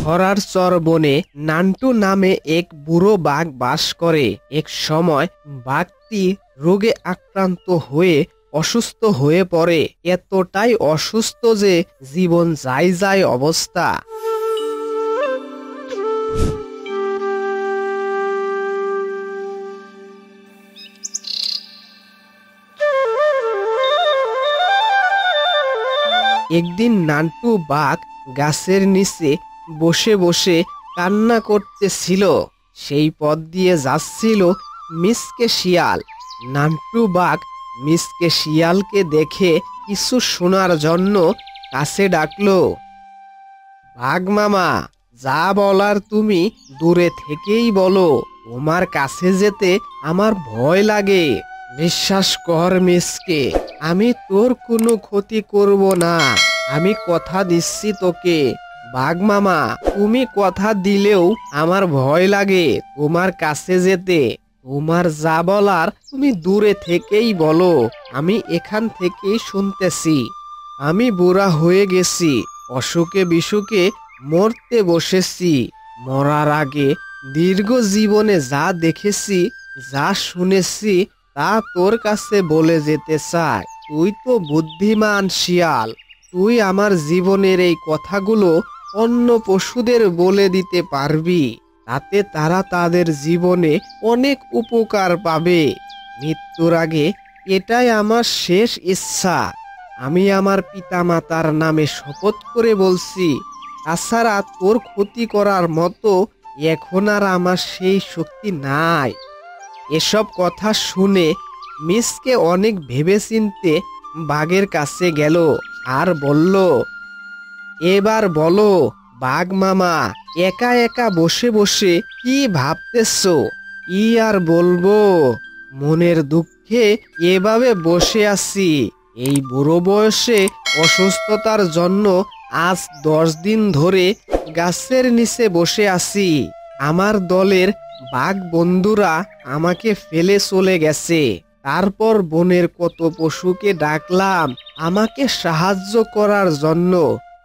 খরার চর বনে নান্টু নামে এক বুড়ো বাঘ বাস করে। এক সময় বাঘটি রোগে আক্রান্ত হয়ে অসুস্থ হয়ে পড়ে, এতটাই অসুস্থ যে জীবন যায় যায় অবস্থা। একদিন নান্টু বাঘ গাছের নিচে বসে বসে কান্না করতেছিল। সেই পথ দিয়ে যাচ্ছিল মিসকে শিয়াল। নান্টু বাঘ মিসকে শিয়ালকে দেখে কিছু শোনার জন্য কাছে ডাকলো। বাঘ মামা, যা বলার তুমি দূরে থেকেই বলো, তোমার কাছে যেতে আমার ভয় লাগে। বিশ্বাস কর মিসকে, আমি তোর কোনো ক্ষতি করব না, আমি কথা দিচ্ছি তোকে। বাঘ মামা, তুমি কথা দিলেও আমার ভয় লাগে তোমার কাছে যেতে। তোমার যা বলার তুমি দূরে থেকেই বলো, আমি এখান থেকেই শুনতেছি। আমি বুড়া হয়ে গেছি, অসুখে বিসুখে মরতে বসেছি। মরার আগে দীর্ঘ জীবনে যা দেখেছি, যা শুনেছি, তা তোর কাছে বলে যেতে চাই। তুই তো বুদ্ধিমান শিয়াল, তুই আমার জীবনের এই কথাগুলো অন্য পশুদের বলে দিতে পারবি, তাতে তারা তাদের জীবনে অনেক উপকার পাবে। মৃত্যুর আগে এটাই আমার শেষ ইচ্ছা। আমি আমার পিতামাতার নামে শপথ করে বলছি, তাছাড়া তোর ক্ষতি করার মতো এখন আর আমার সেই শক্তি নাই। এসব কথা শুনে মিসকে অনেক ভেবেচিন্তে বাঘের কাছে গেল আর বলল, এবার বলো বাঘ মামা, একা একা বসে বসে কি ভাবতেছ? কি আর বলবো, মনের দুঃখে এভাবে বসে আছি। এই বুড়ো বয়সে অসুস্থতার জন্য আজ 10 দিন ধরে গাছের নিচে বসে আছি। আমার দলের বাঘ বন্ধুরা আমাকে ফেলে চলে গেছে। তারপর বনের কত পশুকে ডাকলাম আমাকে সাহায্য করার জন্য,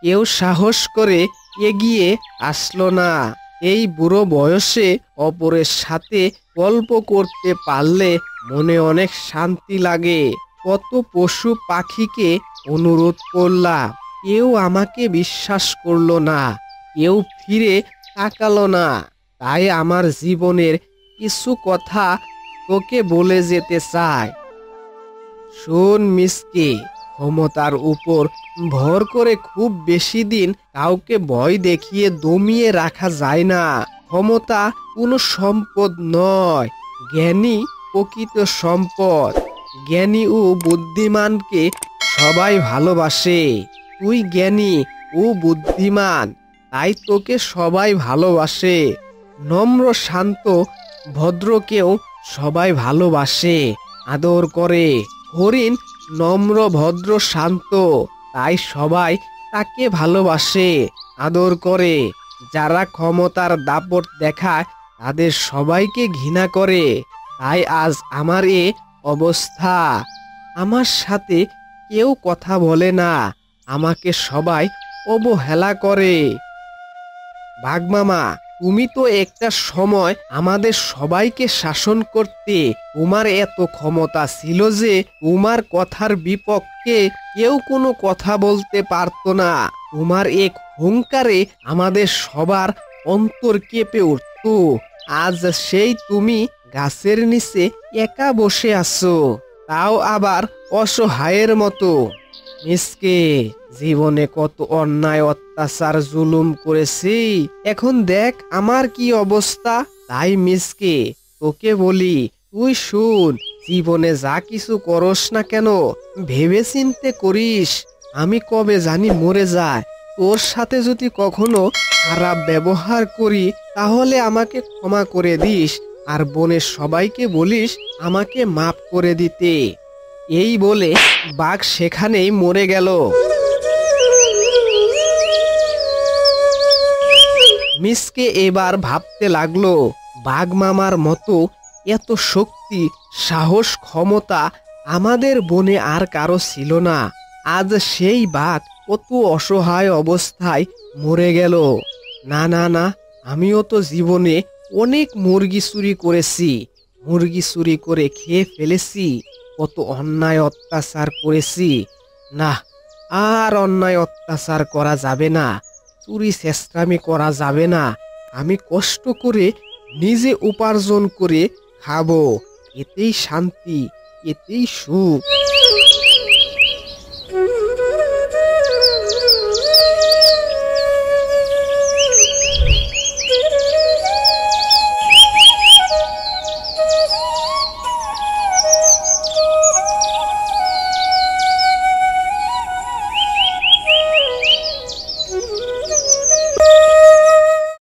কেউ সাহস করে এগিয়ে আসলো না। এই বুড়ো বয়সে অপরের সাথে গল্প করতে পারলে মনে অনেক শান্তি লাগে। কত পশু পাখিকে অনুরোধ করলাম, কেউ আমাকে বিশ্বাস করলো না, কেউ ফিরে তাকালো না। তাই আমার জীবনের কিছু কথা তোকে বলে যেতে চাই। শোন মিসকে, ক্ষমতার উপর ভর করে খুব বেশি দিন কাউকে ভয় দেখিয়ে দমিয়ে রাখা যায় না। ক্ষমতা কোনো সম্পদ নয়, জ্ঞানী প্রকৃত সম্পদ। জ্ঞানী ও বুদ্ধিমানকে সবাই ভালোবাসে। তুই জ্ঞানী ও বুদ্ধিমান, তাই তোকে সবাই ভালোবাসে। নম্র শান্ত ভদ্রকেও সবাই ভালোবাসে, আদর করে। হরিণ নম্র ভদ্র শান্ত, তাই সবাই তাকে ভালোবাসে, আদর করে। যারা ক্ষমতার দাপট দেখায় তাদের সবাইকে ঘৃণা করে। তাই আজ আমার এ অবস্থা। আমার সাথে কেউ কথা বলে না, আমাকে সবাই অবহেলা করে। বাঘ মামা, তুমি তো একটা সময় আমাদের সবাইকে শাসন করতে। তোমার এত ক্ষমতা ছিল যে তোমার কথার বিপক্ষে কেউ কোনো কথা বলতে পারতো না। তোমার এক হুঙ্কারে আমাদের সবার অন্তর কেঁপে উঠত। আজ সেই তুমি গাছের নিচে একা বসে আছো, তাও আবার অসহায়ের মতো। মিসকে, জীবনে কত অন্যায় অত্যাচার জুলুম করেছি, এখন দেখ আমার কি অবস্থা। তাই মিসকে, তোকে বলি, তুই শুন, জীবনে যা কিছু করস না কেন ভেবে চিন্তে করিস। আমি কবে জানি মরে যায়, তোর সাথে যদি কখনো খারাপ ব্যবহার করি তাহলে আমাকে ক্ষমা করে দিস, আর বনের সবাইকে বলিস আমাকে মাফ করে দিতে। এই বলে বাঘ সেখানেই মরে গেল। মিসকে এবার ভাবতে লাগলো, বাঘ মামার মতো এত শক্তি, সাহস, ক্ষমতা আমাদের বনে আর কারো ছিল না। আজ সেই বাঘ কত অসহায় অবস্থায় মরে গেল। না না না, আমিও তো জীবনে অনেক মুরগি চুরি করেছি, মুরগি চুরি করে খেয়ে ফেলেছি, কত অন্যায় অত্যাচার করেছি। না, আর অন্যায় অত্যাচার করা যাবে না, চুরি চেষ্টামি করা যাবে না। আমি কষ্ট করে নিজে উপার্জন করে খাবো, এতেই শান্তি, এতেই সুখ।